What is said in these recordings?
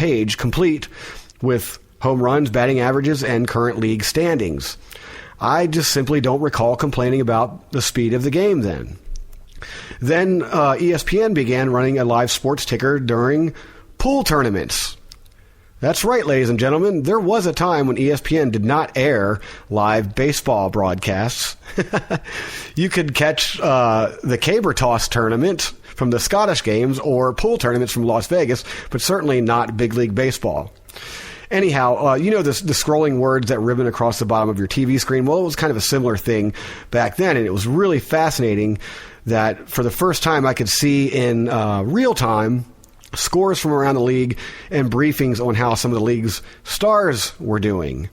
page complete with home runs, batting averages, and current league standings. I just simply don't recall complaining about the speed of the game then. Then ESPN began running a live sports ticker during pool tournaments. That's right, ladies and gentlemen. There was a time when ESPN did not air live baseball broadcasts. You could catch the caber toss tournament from the Scottish games or pool tournaments from Las Vegas, but certainly not big league baseball. Anyhow, you know the scrolling words that ribbon across the bottom of your TV screen? Well, it was kind of a similar thing back then, and it was really fascinating that for the first time I could see in real time scores from around the league and briefings on how some of the league's stars were doing.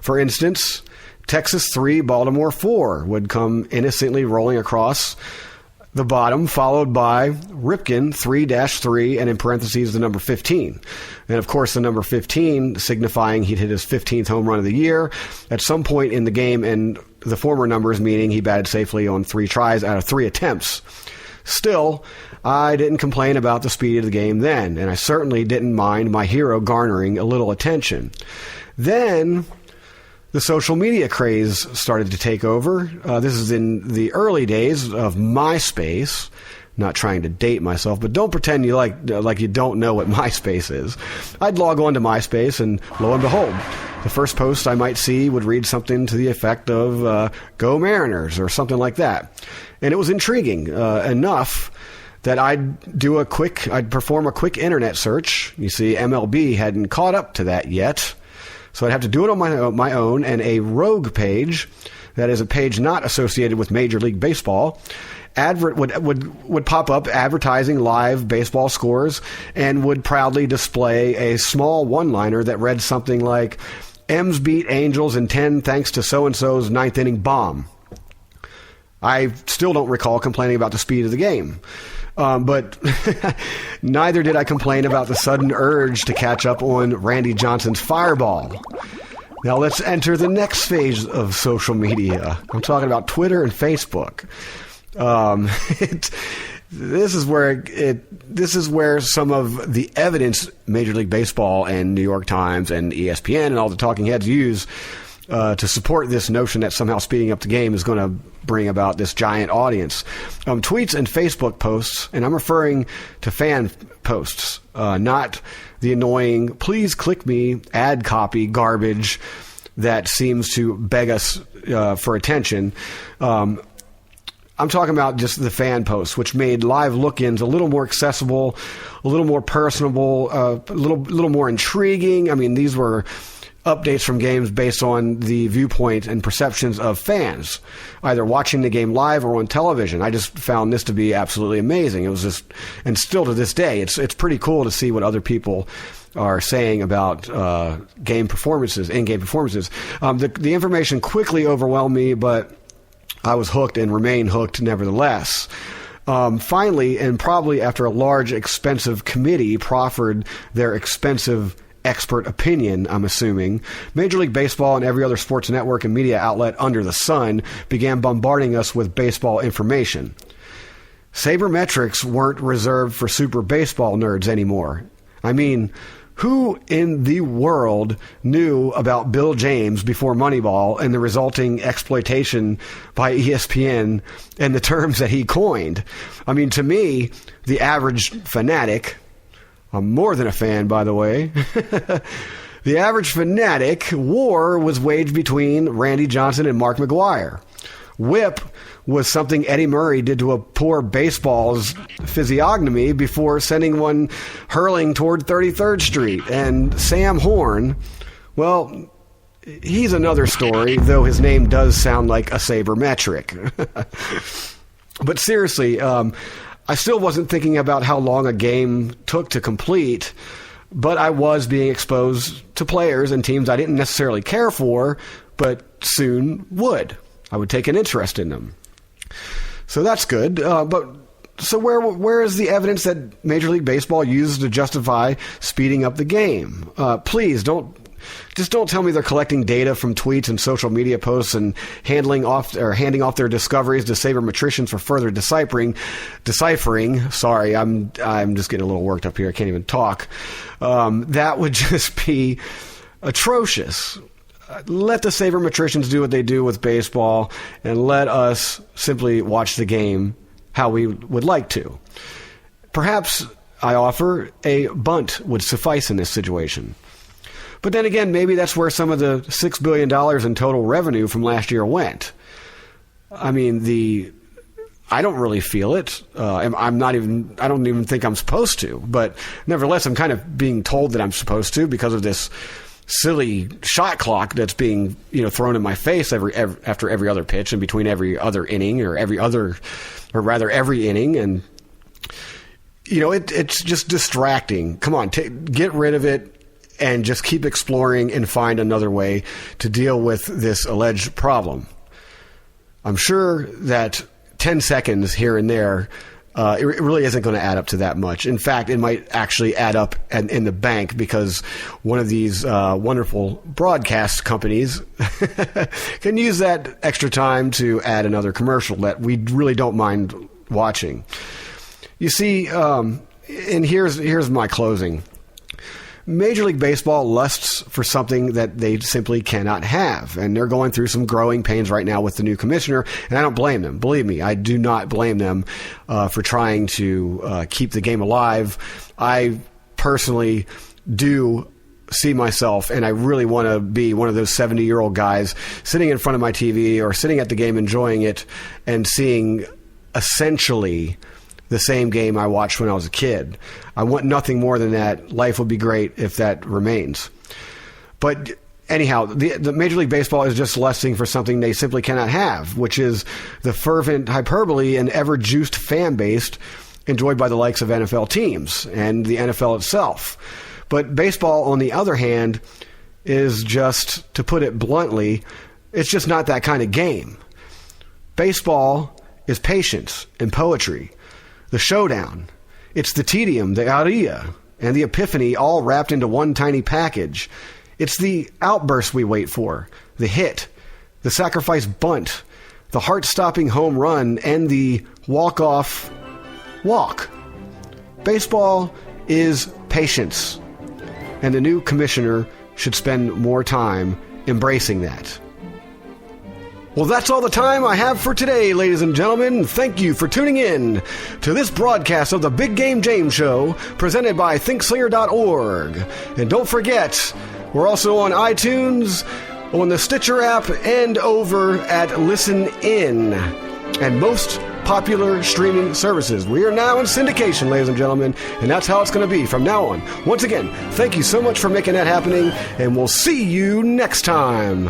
For instance, Texas 3, Baltimore 4 would come innocently rolling across the bottom, followed by Ripken 3-3, and in parentheses the number 15. And of course the number 15 signifying he'd hit his 15th home run of the year at some point in the game, and the former numbers meaning he batted safely on 3 tries out of 3 attempts. Still, I didn't complain about the speed of the game then, and I certainly didn't mind my hero garnering a little attention. Then the social media craze started to take over. This is in the early days of MySpace. Not trying to date myself, but don't pretend you like you don't know what MySpace is. I'd log on to MySpace, and lo and behold, the first post I might see would read something to the effect of "Go Mariners" or something like that, and it was intriguing enough that I'd perform a quick internet search. You see, MLB hadn't caught up to that yet. So I'd have to do it on my own, and a rogue page, that is a page not associated with Major League Baseball, would pop up advertising live baseball scores and would proudly display a small one-liner that read something like, "M's beat Angels in 10 thanks to so-and-so's 9th inning bomb." I still don't recall complaining about the speed of the game. But neither did I complain about the sudden urge to catch up on Randy Johnson's fireball. Now let's enter the next phase of social media. I'm talking about Twitter and Facebook. This is where some of the evidence Major League Baseball and New York Times and ESPN and all the talking heads use to support this notion that somehow speeding up the game is going to bring about this giant audience. Tweets and Facebook posts, and I'm referring to fan posts, not the annoying, please click me, ad copy garbage that seems to beg us for attention. I'm talking about just the fan posts, which made live look-ins a little more accessible, a little more personable, a little more intriguing. I mean, these were updates from games based on the viewpoint and perceptions of fans, either watching the game live or on television. I just found this to be absolutely amazing. It was just, and still to this day, it's pretty cool to see what other people are saying about in-game performances. The information quickly overwhelmed me, but I was hooked and remain hooked nevertheless. Finally, and probably after a large, expensive committee proffered their expensive expert opinion, I'm assuming, Major League Baseball and every other sports network and media outlet under the sun began bombarding us with baseball information. Sabermetrics weren't reserved for super baseball nerds anymore. I mean, who in the world knew about Bill James before Moneyball and the resulting exploitation by ESPN and the terms that he coined? I mean, to me, the average fanatic, I'm more than a fan, by the way. The average fanatic, war was waged between Randy Johnson and Mark McGwire. Whip was something Eddie Murray did to a poor baseball's physiognomy before sending one hurling toward 33rd Street. And Sam Horn, well, he's another story, though his name does sound like a sabermetric. But seriously, I still wasn't thinking about how long a game took to complete, but I was being exposed to players and teams I didn't necessarily care for, but soon would. I would take an interest in them. So that's good. So where is the evidence that Major League Baseball uses to justify speeding up the game? Please don't Just don't tell me they're collecting data from tweets and social media posts and handing off their discoveries to sabermetricians for further deciphering. Sorry, I'm just getting a little worked up here. I can't even talk. That would just be atrocious. Let the sabermetricians do what they do with baseball, and let us simply watch the game how we would like to. Perhaps, I offer, a bunt would suffice in this situation. But then again, maybe that's where some of the $6 billion in total revenue from last year went. I mean, I don't really feel it. I don't even think I'm supposed to. But nevertheless, I'm kind of being told that I'm supposed to because of this silly shot clock that's being thrown in my face after every other pitch and between every other inning or every inning. And it's just distracting. Come on, get rid of it. And just keep exploring and find another way to deal with this alleged problem. I'm sure that 10 seconds here and there, it really isn't going to add up to that much. In fact, it might actually add up in the bank because one of these wonderful broadcast companies can use that extra time to add another commercial that we really don't mind watching. You see, and here's my closing. Major League Baseball lusts for something that they simply cannot have, and they're going through some growing pains right now with the new commissioner, and I don't blame them. Believe me, I do not blame them for trying to keep the game alive. I personally do see myself, and I really want to be one of those 70-year-old guys sitting in front of my TV or sitting at the game enjoying it and seeing essentially the same game I watched when I was a kid. I want nothing more than that. Life would be great if that remains. But anyhow, the Major League Baseball is just lusting for something they simply cannot have, which is the fervent hyperbole and ever-juiced fan base enjoyed by the likes of NFL teams and the NFL itself. But baseball, on the other hand, is just, to put it bluntly, it's just not that kind of game. Baseball is patience and poetry. The showdown. It's the tedium, the aria, and the epiphany all wrapped into one tiny package. It's the outburst we wait for, the hit, the sacrifice bunt, the heart-stopping home run, and the walk-off walk. Baseball is patience, and the new commissioner should spend more time embracing that. Well, that's all the time I have for today, ladies and gentlemen. Thank you for tuning in to this broadcast of the Big Game James Show, presented by ThinkSlinger.org. And don't forget, we're also on iTunes, on the Stitcher app, and over at Listen In, and most popular streaming services. We are now in syndication, ladies and gentlemen, and that's how it's going to be from now on. Once again, thank you so much for making that happening, and we'll see you next time.